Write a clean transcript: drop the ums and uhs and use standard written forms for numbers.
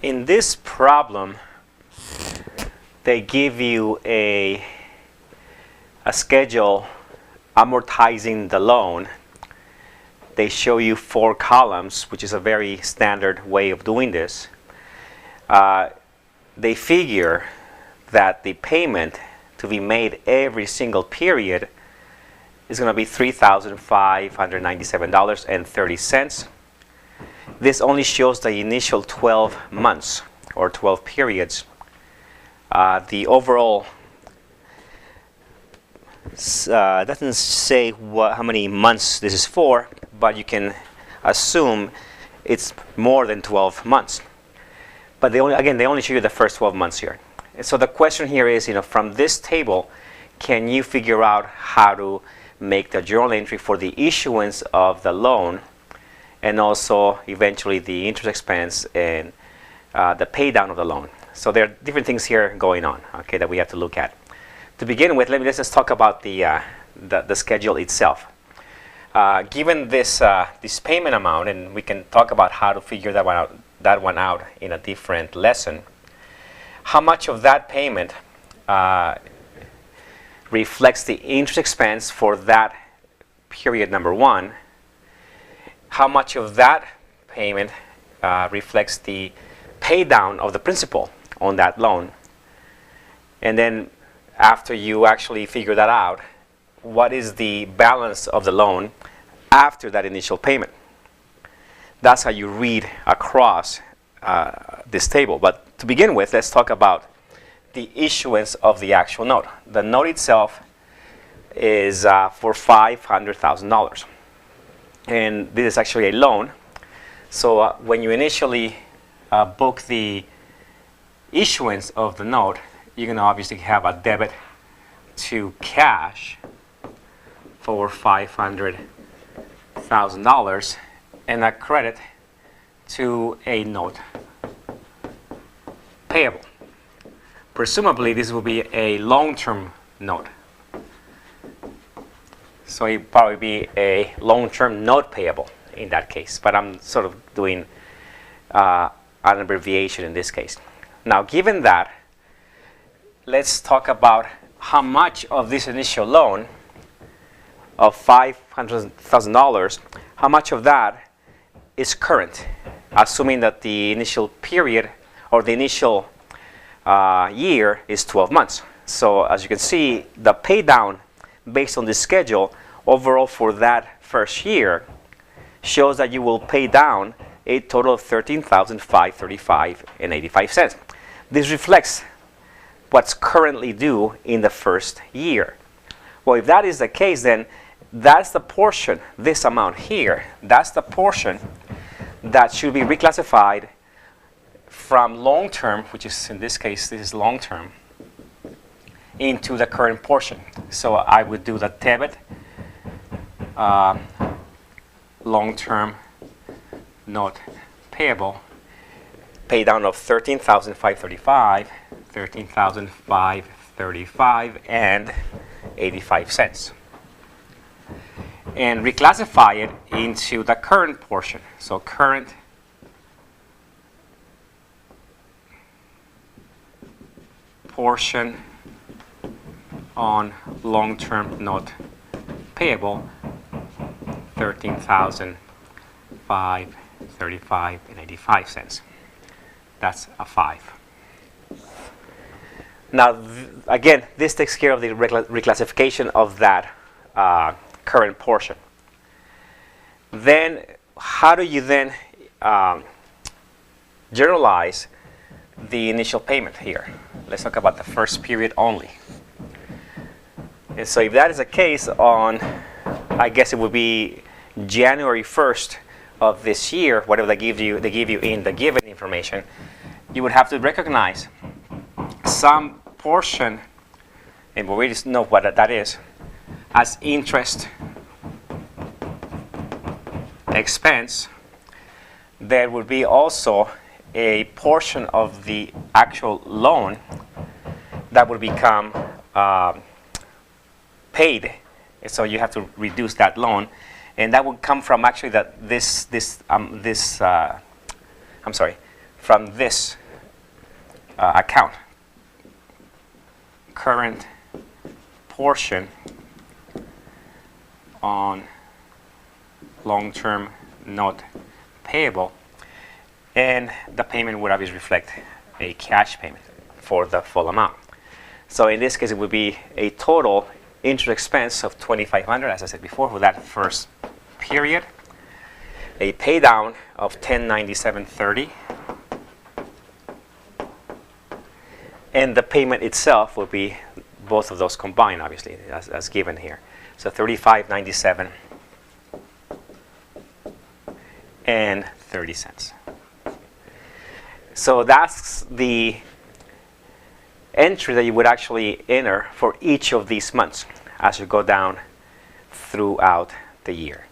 In this problem, they give you a schedule amortizing the loan. They show you 4 columns, which is a very standard way of doing this. They figure that the payment to be made every single period is going to be $3,597.30. This only shows the initial 12 months or 12 periods. The overall doesn't say how many months this is for, but you can assume it's more than 12 months. But they only show you the first 12 months here. And so the question here is, from this table, can you figure out how to make the journal entry for the issuance of the loan, and also eventually the interest expense and the pay down of the loan? So there are different things here going on, okay, that we have to look at. To begin with, let's just talk about the schedule itself. Given this payment amount, and we can talk about how to figure that one out in a different lesson. How much of that payment reflects the interest expense for that period number 1? How much of that payment reflects the pay down of the principal on that loan? And then after you actually figure that out, what is the balance of the loan after that initial payment? That's how you read across this table. But to begin with, let's talk about the issuance of the actual note. The note itself is for $500,000. And this is actually a loan. So when you initially book the issuance of the note, you're going to obviously have a debit to cash for $500,000 and a credit to a note payable. Presumably, this will be a long-term note. So it will probably be a long-term note payable in that case. But I'm sort of doing an abbreviation in this case. Now, given that, let's talk about how much of this initial loan of $500,000, how much of that is current, assuming that the initial period or the initial year is 12 months. So as you can see, the pay down based on this schedule overall for that first year shows that you will pay down a total of $13,535.85. This reflects what's currently due in the first year. Well, if that is the case, then that's the portion, this amount here, that's the portion that should be reclassified from long-term, which is in this case, this is long-term, into the current portion. So I would do the debit, long-term note payable, pay down of $13,535 and 85 cents. And reclassify it into the current portion. So current portion on long-term note payable, $13,535 and 85 cents. That's a 5. Now, again, this takes care of the reclassification of that current portion. Then, how do you then generalize the initial payment here? Let's talk about the first period only. And so if that is the case on, I guess it would be January 1st of this year, whatever they give you in the given information, you would have to recognize some portion, and we just know what that is, as interest expense. There would be also a portion of the actual loan that would become paid. So you have to reduce that loan, and that would come from actually from this account. Current portion on long-term note payable, and the payment would obviously reflect a cash payment for the full amount. So in this case, it would be a total interest expense of $2,500, as I said before, for that first period. A pay down of $1,097.30, and the payment itself will be both of those combined, obviously, as given here. So $35.97 and 30 cents. So that's the entry that you would actually enter for each of these months as you go down throughout the year.